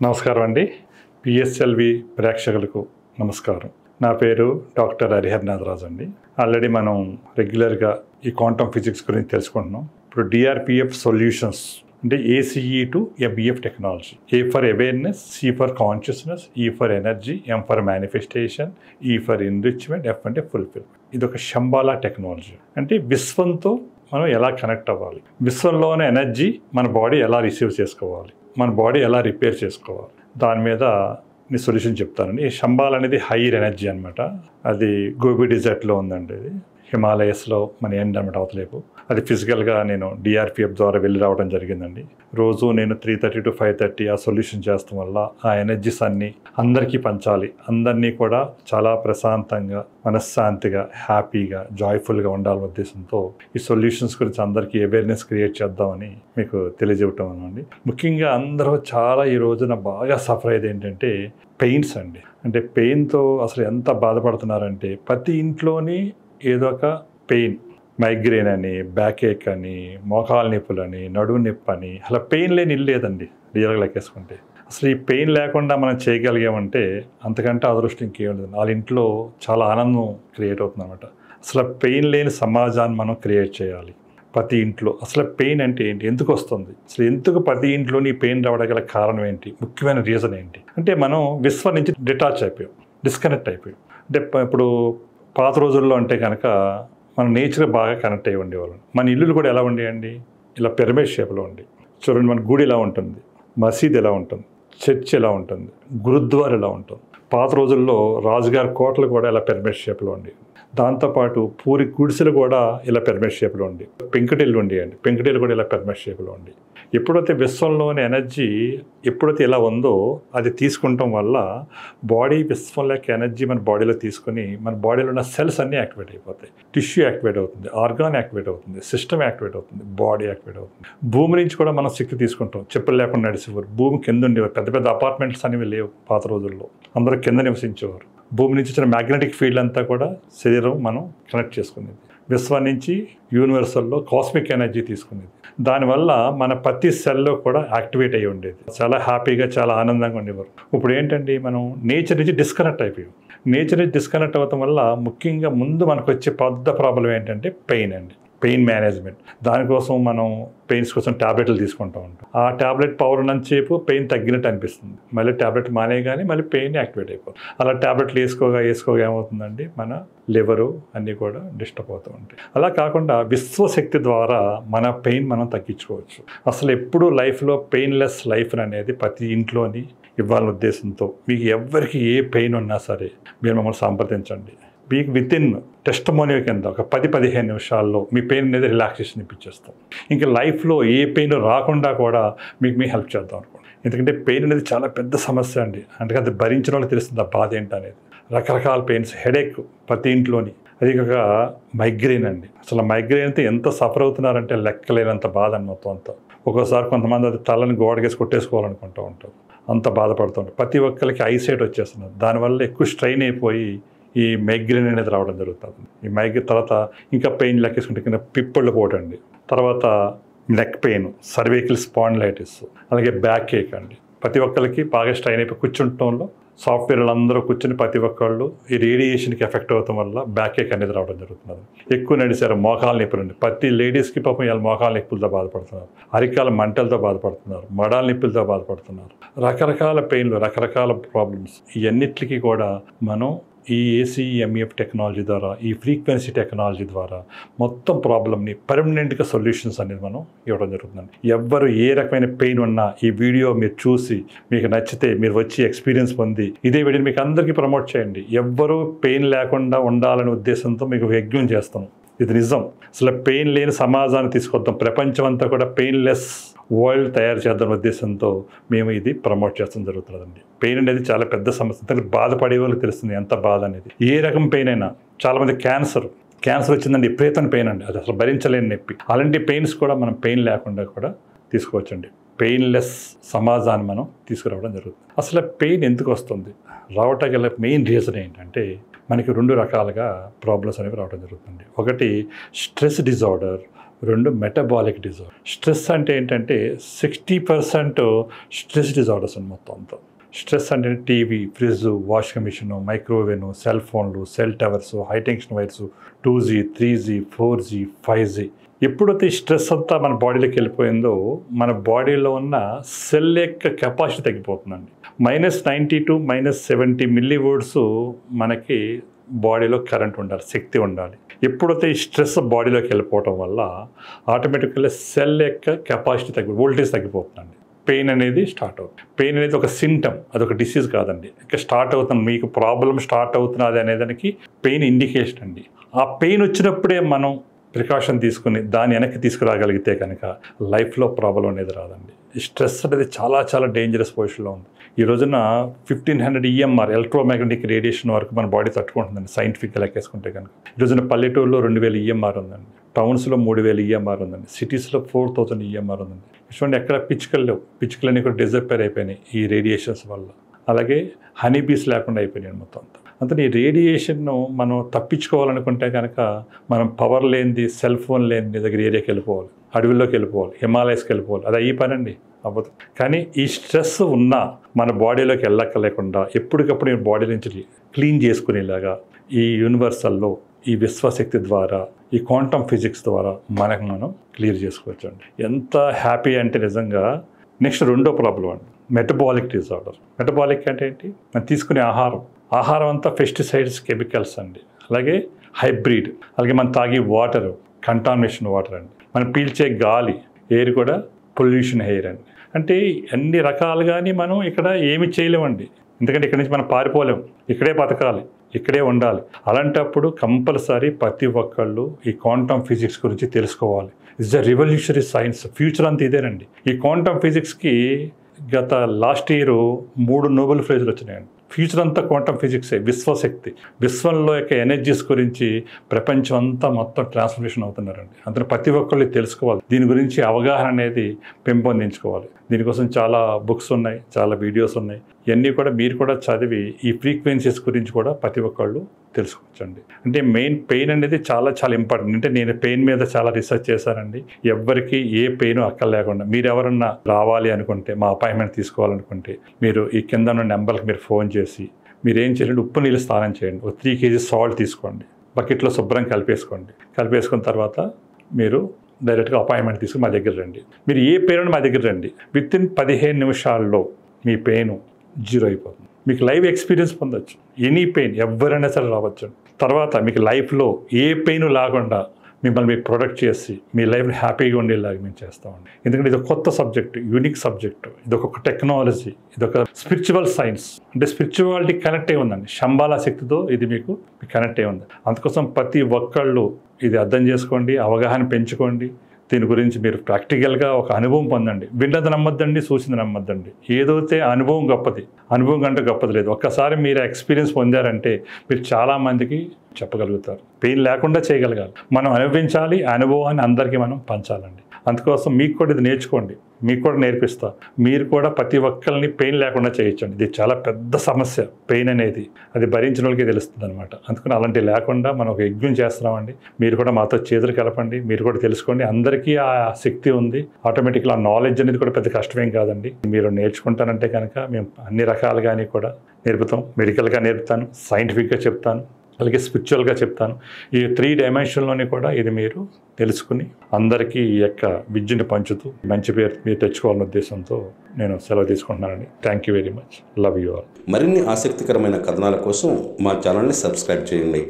నమస్కారం అండి. పిఎస్ఎల్వి ప్రేక్షకులకు నమస్కారం. నా పేరు డాక్టర్ హరిహరనాథరాజు అండి. ఆల్రెడీ మనం రెగ్యులర్గా ఈ క్వాంటమ్ ఫిజిక్స్ గురించి తెలుసుకుంటున్నాం. ఇప్పుడు డిఆర్పిఎఫ్ సొల్యూషన్స్ అంటే ACE to MEF technology. A for awareness, C for consciousness, E for energy, M for manifestation, E for enrichment, F అంటే ఫుల్ఫిల్మెంట్. ఇది ఒక శంబాలా టెక్నాలజీ. అంటే విశ్వంతో మనం ఎలా కనెక్ట్ అవ్వాలి, విశ్వంలోని ఎనర్జీ మన బాడీ ఎలా రిసీవ్ చేసుకోవాలి, మన బాడీ ఎలా రిపేర్ చేసుకోవాలి, దాని మీద నేను సొల్యూషన్ చెప్తానండి. ఈ శంబాల్ అనేది హైయర్ ఎనర్జీ అనమాట. అది గోబీ డిజర్ట్లో ఉందండి. ఇది హిమాలయస్లో మన ఎండ్ అనమాట అవతలేపు. అది ఫిజికల్గా నేను డిఆర్పిఎఫ్ ద్వారా వెళ్ళి రావడం జరిగిందండి. రోజు నేను 3:30 to 5:30 ఆ సొల్యూషన్ చేస్తాం వల్ల ఆ ఎనర్జీస్ అన్నీ అందరికీ పంచాలి, అందరినీ కూడా చాలా ప్రశాంతంగా, మనశ్శాంతిగా, హ్యాపీగా, జాయ్ఫుల్గా ఉండాలనే ఉద్దేశంతో ఈ సొల్యూషన్స్ గురించి అందరికీ అవేర్నెస్ క్రియేట్ చేద్దామని మీకు తెలియజేయటం అండి. ముఖ్యంగా అందరూ చాలా ఈ రోజున బాగా సఫర్ అయ్యేది ఏంటంటే పెయిన్స్ అండి. అంటే పెయిన్తో అసలు ఎంత బాధపడుతున్నారంటే ప్రతి ఇంట్లోని ఏదో ఒక పెయిన్, మైగ్రేన్ అని, బ్యాక్ ఏక్ అని, మోకాలు నొప్పులని, నడుము నొప్పి అని, అలా పెయిన్ లేని ఇల్లు లేదండి రియల్గా లెక్కేసుకుంటే. అసలు ఈ పెయిన్ లేకుండా మనం చేయగలిగామంటే అంతకంటే అదృష్టం ఇంకేం లేదు. వాళ్ళ ఇంట్లో చాలా ఆనందం క్రియేట్ అవుతుంది అనమాట. అసలు పెయిన్ లేని సమాజాన్ని మనం క్రియేట్ చేయాలి ప్రతి ఇంట్లో. అసలు పెయిన్ అంటే ఏంటి, ఎందుకు వస్తుంది, అసలు ఎందుకు ప్రతి ఇంట్లోని పెయిన్ రావడానికి గల కారణం ఏంటి, ముఖ్యమైన రీజన్ ఏంటి అంటే మనం విశ్వం నుంచి డిటాచ్ అయిపోయాం, డిస్కనెక్ట్ అయిపోయాం. అంటే ఇప్పుడు పాత రోజుల్లో అంటే కనుక మనం నేచర్ బాగా కనెక్ట్ అయ్యి ఉండేవాళ్ళం. మన ఇల్లులు కూడా ఎలా ఉండేయండి, ఇలా పిరమిడ్ షేప్లో ఉండి. చూడండి, మన గుడి ఎలా ఉంటుంది, మసీద్ ఎలా ఉంటుంది, చర్చ్ ఎలా ఉంటుంది, గురుద్వార్ ఎలా ఉంటుంది. పాత రోజుల్లో రాజుగారి కోటలు కూడా ఇలా పిరమిడ్ షేప్లో ఉండి, దాంతోపాటు పూరి గుడిసెలు కూడా ఇలా పిరమిడ్ షేప్లో ఉండి, పెంకుటిల్లు ఉండేయండి, పెంకుటిల్లు కూడా ఇలా పిరమిడ్ షేప్లో ఉండి. ఎప్పుడైతే విశ్వంలోని ఎనర్జీ ఎప్పుడైతే ఇలా ఉందో అది తీసుకుంటాం వల్ల బాడీ విశ్వంలోకి ఎనర్జీ మన బాడీలో తీసుకుని మన బాడీలో ఉన్న సెల్స్ అన్నీ యాక్టివేట్ అయిపోతాయి. టిష్యూ యాక్టివేట్ అవుతుంది, ఆర్గాన్ యాక్టివేట్ అవుతుంది, సిస్టమ్ యాక్టివేట్ అవుతుంది, బాడీ యాక్టివేట్ అవుతుంది. భూమి నుంచి కూడా మనం శక్తి తీసుకుంటాం. చెప్పులు లేకుండా నడిచేవారు, భూమి కింద ఉండేవారు. పెద్ద పెద్ద అపార్ట్మెంట్స్ అనేవి లేవు పాత రోజుల్లో, అందరూ కింద నివసించేవారు. భూమి నుంచి వచ్చిన మ్యాగ్నెటిక్ ఫీల్డ్ అంతా కూడా శరీరం మనం కనెక్ట్ చేసుకునేది. విశ్వం నుంచి యూనివర్సల్లో కాస్మిక్ ఎనర్జీ తీసుకునేది. దానివల్ల మన ప్రతి సెల్లో కూడా యాక్టివేట్ అయ్యి ఉండేది. చాలా హ్యాపీగా, చాలా ఆనందంగా ఉండేవారు. ఇప్పుడు ఏంటండి, మనం నేచర్ నుంచి డిస్కనెక్ట్ అయిపోయాం. నేచర్ నుంచి డిస్కనెక్ట్ అవ్వడం వల్ల ముఖ్యంగా ముందు మనకు వచ్చే పెద్ద ప్రాబ్లం ఏంటంటే పెయిన్ అండి, పెయిన్ మేనేజ్మెంట్. దానికోసం మనం పెయిన్స్ కోసం ట్యాబ్లెట్లు తీసుకుంటూ ఉంటాం. ఆ ట్యాబ్లెట్ పవర్ ఉన్నంతసేపు పెయిన్ తగ్గినట్టు అనిపిస్తుంది, మళ్ళీ ట్యాబ్లెట్ మానేయగానే మళ్ళీ పెయిన్ యాక్టివేట్ అయిపోతుంది. అలా ట్యాబ్లెట్లు వేసుకోగా ఏమవుతుందండి, మన లివరు అన్నీ కూడా డిస్టర్బ్ అవుతూ ఉంటాయి. అలా కాకుండా విశ్వశక్తి ద్వారా మన పెయిన్ మనం తగ్గించుకోవచ్చు. అసలు ఎప్పుడూ లైఫ్లో పెయిన్లెస్ లైఫ్ అనేది ప్రతి ఇంట్లోని ఇవ్వాలనే ఉద్దేశంతో మీకు ఎవరికి ఏ పెయిన్ ఉన్నా సరే మీరు మమ్మల్ని సంప్రదించండి. మీకు వితిన్ టెస్టిమోనియల్ కింద ఒక 10-15 నిమిషాల్లో మీ పెయిన్ అనేది రిలాక్సేషన్ ఇప్పించేస్తాం. ఇంకా లైఫ్లో ఏ పెయిన్ రాకుండా కూడా మీకు హెల్ప్ చేద్దాం అనుకోండి. ఎందుకంటే పెయిన్ అనేది చాలా పెద్ద సమస్య అండి. అందుకని అది భరించిన వాళ్ళకి తెలుస్తుంది ఆ బాధ ఏంటనేది. రకరకాల పెయిన్స్, హెడేక్ ప్రతి ఇంట్లోని. అది ఒక మైగ్రేన్ అండి. అసలు మైగ్రేన్తో ఎంత సఫర్ అవుతున్నారంటే లెక్కలేనంత బాధ అని మొత్తం అంతా. ఒక్కోసారి కొంతమంది అది తలని గోడకేసి కొట్టేసుకోవాలనుకుంటూ ఉంటారు, అంత బాధపడుతుంటారు. ప్రతి ఒక్కరికి ఐసైట్ వచ్చేస్తున్నారు. దానివల్ల ఎక్కువ స్ట్రెయిన్ అయిపోయి ఈ మైగ్రేన్ అనేది రావడం జరుగుతుంది. ఈ మైగ్రేన్ తర్వాత ఇంకా పెయిన్ లెక్కేసుకుంటే కింద పిప్పళ్ళు పోటండి, తర్వాత నెక్ పెయిన్, సర్వైకల్ స్పాండిలైటిస్, అలాగే బ్యాక్ ఏక్ అండి. ప్రతి ఒక్కరికి బాగా స్ట్రెయిన్ అయిపోయి కూర్చుంటంలో సాఫ్ట్వేర్లు అందరూ కూర్చొని ప్రతి ఒక్కళ్ళు ఈ రేడియేషన్కి ఎఫెక్ట్ అవడం వల్ల బ్యాక్ ఏక్ అనేది రావడం జరుగుతున్నది. ఎక్కువ నడిచారు, మోకాలు నొప్పులు అండి. ప్రతి లేడీస్కి పాపం ఇలా మోకాలు నొప్పులతో బాధపడుతున్నారు, అరికాల మంటలతో బాధపడుతున్నారు, మడాల నొప్పులతో బాధపడుతున్నారు. రకరకాల పెయిన్లు, రకరకాల ప్రాబ్లమ్స్. ఇవన్నిటికీ కూడా మనం ఈ ఏసీఎంఈఎఫ్ టెక్నాలజీ ద్వారా, ఈ ఫ్రీక్వెన్సీ టెక్నాలజీ ద్వారా మొత్తం ప్రాబ్లమ్ని పర్మనెంట్గా సొల్యూషన్స్ అనేది మనం ఇవ్వడం జరుగుతుందండి. ఎవ్వరు ఏ రకమైన పెయిన్ ఉన్నా ఈ వీడియో మీరు చూసి మీకు నచ్చితే మీరు వచ్చి ఎక్స్పీరియన్స్ పొంది ఇదే వీడియోని మీకు అందరికీ ప్రమోట్ చేయండి. ఎవ్వరూ పెయిన్ లేకుండా ఉండాలనే ఉద్దేశంతో మీకు యజ్ఞం చేస్తాం. ఇది నిజం. అసలు పెయిన్ లేని సమాజాన్ని తీసుకొద్దాం, ప్రపంచం అంతా కూడా పెయిన్లెస్ వరల్డ్ తయారు చేద్దాం ఉద్దేశంతో మేము ఇది ప్రమోట్ చేస్తాం జరుగుతుందండి. పెయిన్ అనేది చాలా పెద్ద సమస్య. బాధపడే వాళ్ళకి తెలుస్తుంది ఎంత బాధ అనేది. ఏ రకం పెయిన్ అయినా, చాలామంది క్యాన్సర్ వచ్చిందండి, విపరీతమైన పెయిన్ అండి, అది అసలు భరించలేని నొప్పి. అలాంటి పెయిన్స్ కూడా మనం పెయిన్ లేకుండా కూడా తీసుకోవచ్చండి. పెయిన్లెస్ సమాజాన్ని మనం తీసుకురావడం జరుగుతుంది. అసలు పెయిన్ ఎందుకు వస్తుంది, రావటానికి గల మెయిన్ రీజన్ ఏంటంటే మనకి 2 రకాలుగా ప్రాబ్లమ్స్ అనేవి రావడం జరుగుతుంది. ఒకటి స్ట్రెస్ డిజార్డర్, రెండు మెటబాలిక్ డిజార్డర్. స్ట్రెస్ అంటే ఏంటంటే 60% స్ట్రెస్ డిజార్డర్స్ అండి మొత్తం అంతా. స్ట్రెస్ అంటే TV, fridge, washing machine, microwave, cell ఫోన్లు, cell towers, high tension wires, 2G, 3G, 4G, 5G. ఎప్పుడైతే ఈ స్ట్రెస్ అంతా మన బాడీలోకి వెళ్ళిపోయిందో మన బాడీలో ఉన్న సెల్ యొక్క కెపాసిటీ తగ్గిపోతుందండి. -90 to -70 millivolts మనకి బాడీలో కరెంట్ ఉండాలి, శక్తి ఉండాలి. ఎప్పుడైతే ఈ స్ట్రెస్ బాడీలోకి వెళ్ళిపోవటం వల్ల ఆటోమేటిక్గా సెల్ యొక్క కెపాసిటీ వోల్టేజ్ తగ్గిపోతుందండి. పెయిన్ అనేది స్టార్ట్ అవుతుంది. పెయిన్ అనేది ఒక సింటమ్, అదొక డిసీజ్ కాదండి. ఇంకా స్టార్ట్ అవుతుంది, మీకు ప్రాబ్లం స్టార్ట్ అవుతున్నది అనేదానికి పెయిన్ ఇండికేషన్ అండి. ఆ పెయిన్ వచ్చినప్పుడే మనం ప్రికాషన్ తీసుకుని దాన్ని వెనక్కి తీసుకురాగలిగితే కనుక లైఫ్లో ప్రాబ్లం అనేది రాదండి. ఈ స్ట్రెస్ అనేది చాలా చాలా డేంజరస్ పొజిషన్లో ఉంది. ఈ రోజున 1500 EMR ఎలక్ట్రోమాగ్నెటిక్ రేడియేషన్ వరకు మన బాడీ తట్టుకుంటుందండి సైంటిఫిక్గా లెక్కేసుకుంటే కనుక. ఈ రోజున పల్లెటూరులో 2000 EMR ఉందండి, టౌన్స్లో 3000 EMR ఉందండి, సిటీస్లో 4000 EMR ఉందండి. చూడండి, ఎక్కడ పిచ్చుకలు లేవు. పిచ్చుకలన్నీ కూడా డిజపేర్ అయిపోయినాయి ఈ రేడియేషన్స్ వల్ల. అలాగే హనీ బీస్ లేకుండా అయిపోయినాయి మొత్తం అంతా. అందుకని ఈ రేడియేషన్ను మనం తప్పించుకోవాలనుకుంటే కనుక మనం పవర్ లేనిది, సెల్ ఫోన్ లేనిది దగ్గర ఏరియాకి వెళ్ళిపోవాలి, అడవుల్లోకి వెళ్ళిపోవాలి, హిమాలయస్కి వెళ్ళిపోవాలి. అది ఈ పని అండి, అవ్వదు. కానీ ఈ స్ట్రెస్ ఉన్నా మన బాడీలోకి వెళ్ళక్కలేకుండా ఎప్పటికప్పుడు ఈ బాడీ నుంచి క్లీన్ చేసుకునేలాగా ఈ యూనివర్సల్లో ఈ విశ్వశక్తి ద్వారా, ఈ క్వాంటమ్ ఫిజిక్స్ ద్వారా మనం క్లియర్ చేసుకోవచ్చు అండి. ఎంత హ్యాపీ అంటే నిజంగా. నెక్స్ట్ రెండో ప్రాబ్లం అండి, మెటబాలిక్ డిజార్డర్. మెటబాలిక్ అంటే ఏంటి? మనం తీసుకునే ఆహారం అంతా పెస్టిసైడ్స్, కెమికల్స్ అండి. అలాగే హైబ్రిడ్, అలాగే మనం తాగే వాటర్ కంటామినేషన్ వాటర్ అండి. మనం పీల్చే గాలి, ఎయిర్ కూడా పొల్యూషన్ ఎయిర్ అండి. అంటే అన్ని రకాలుగాని మనం ఇక్కడ ఏమి చేయలేమండి. ఎందుకంటే ఇక్కడి నుంచి మనం పారిపోలేము, ఇక్కడే బతకాలి, ఇక్కడే ఉండాలి. అలాంటప్పుడు కంపల్సరీ ప్రతి ఒక్కళ్ళు ఈ క్వాంటమ్ ఫిజిక్స్ గురించి తెలుసుకోవాలి. It's a revolutionary science. Future అంతా ఇదేనండి. ఈ క్వాంటమ్ ఫిజిక్స్కి గత లాస్ట్ ఇయర్ 3 నోబెల్ ప్రైజులు వచ్చినాయండి. ఫ్యూచర్ అంతా క్వాంటమ్ ఫిజిక్సే, విశ్వశక్తి. విశ్వంలో యొక్క ఎనర్జీస్ గురించి ప్రపంచం అంతా మొత్తం ట్రాన్స్ఫర్మేషన్ అవుతున్నారండి. అందులో ప్రతి ఒక్కళ్ళు తెలుసుకోవాలి, దీని గురించి అవగాహన అనేది పెంపొందించుకోవాలి. దీనికోసం చాలా బుక్స్ ఉన్నాయి, చాలా వీడియోస్ ఉన్నాయి. ఇవన్నీ కూడా మీరు కూడా చదివి ఈ ఫ్రీక్వెన్సీస్ గురించి కూడా ప్రతి ఒక్కళ్ళు తెలుసుకోవచ్చండి. అంటే మెయిన్ పెయిన్ అనేది చాలా చాలా ఇంపార్టెంట్. అంటే నేను పెయిన్ మీద చాలా రీసెర్చ్ చేశానండి. ఎవ్వరికి ఏ పెయిన్ అక్కర్ లేకుండా మీరు ఎవరన్నా రావాలి అనుకుంటే, మా అపాయింట్మెంట్ తీసుకోవాలనుకుంటే మీరు ఈ కింద ఉన్న నెంబర్కి మీరు ఫోన్ చేసి మీరు ఏం చేయండి, ఉప్పు నీళ్ళు స్నానం చేయండి, ఒక 3 kg సాల్ట్ తీసుకోండి, బకెట్లో శుభ్రం కలిపేసుకోండి. కలిపేసుకున్న తర్వాత మీరు డైరెక్ట్గా అపాయింట్మెంట్ తీసుకుని మా దగ్గర రండి. మీరు ఏ పెయిన్ మా దగ్గర రండి, వితిన్ 15 నిమిషాల్లో మీ పెయిన్ 0 అయిపోతుంది. మీకు లైవ్ ఎక్స్పీరియన్స్ పొందొచ్చు. ఎనీ పెయిన్ ఎవరైనా సరే రావచ్చు. తర్వాత మీకు లైఫ్లో ఏ పెయిన్ లేకుండా మిమ్మల్ని మీకు ప్రొటెక్ట్ చేసి మీ లైఫ్ని హ్యాపీగా ఉండేలాగా మేము చేస్తామండి. ఎందుకంటే ఇది ఒక కొత్త సబ్జెక్టు, యూనిక్ సబ్జెక్టు, ఇది ఒక టెక్నాలజీ, ఇది ఒక స్పిరిచువల్ సైన్స్. అంటే స్పిరిచువాలిటీ కనెక్ట్ అయి ఉందండి. శంబాలా శక్తితో ఇది మీకు కనెక్ట్ అయి ఉంది. అందుకోసం ప్రతి ఒక్కళ్ళు ఇది అర్థం చేసుకోండి, అవగాహన పెంచుకోండి. దీని గురించి మీరు ప్రాక్టికల్గా ఒక అనుభవం పొందండి. విన్నది నమ్మద్దండి, చూసింది నమ్మద్దండి. ఏదైతే అనుభవం గొప్పది, అనుభవం కంటే గొప్పది లేదు. ఒక్కసారి మీరు ఎక్స్పీరియన్స్ పొందారంటే మీరు చాలామందికి చెప్పగలుగుతారు. పెయిన్ లేకుండా చేయగలగాలి. మనం అనుభవించాలి, ఆ అనుభవాన్ని అందరికీ మనం పంచాలండి. అందుకోసం మీకు కూడా ఇది నేర్చుకోండి, మీకు కూడా నేర్పిస్తా. మీరు కూడా ప్రతి ఒక్కరిని పెయిన్ లేకుండా చేయొచ్చండి. ఇది చాలా పెద్ద సమస్య పెయిన్ అనేది, అది భరించిన వాళ్ళకి తెలుస్తుంది అనమాట. అందుకని అలాంటివి లేకుండా మనం ఒక యజ్ఞం చేస్తున్నామండి. మీరు కూడా మాతో చేతులు కలపండి, మీరు కూడా తెలుసుకోండి. అందరికీ ఆ శక్తి ఉంది. ఆటోమేటిక్గా ఆ నాలెడ్జ్ అనేది కూడా పెద్ద కష్టమేం కాదండి. మీరు నేర్చుకుంటానంటే కనుక మేము అన్ని రకాలుగానే కూడా నేర్పుతాం. మెడికల్గా నేర్పుతాను, సైంటిఫిక్గా చెప్తాను, అలాగే స్పిరిచువల్గా చెప్తాను. ఈ 3 డైమెన్షన్లోని కూడా ఇది మీరు తెలుసుకుని అందరికీ ఈ యొక్క విద్యను పంచుతూ మంచి పేరు మీరు తెచ్చుకోవాలనే ఉద్దేశంతో నేను సెలవు తీసుకుంటున్నానండి. Thank you very much. Love you all. మరిన్ని ఆసక్తికరమైన కథనాల కోసం మా ఛానల్ని సబ్స్క్రైబ్ చేయండి.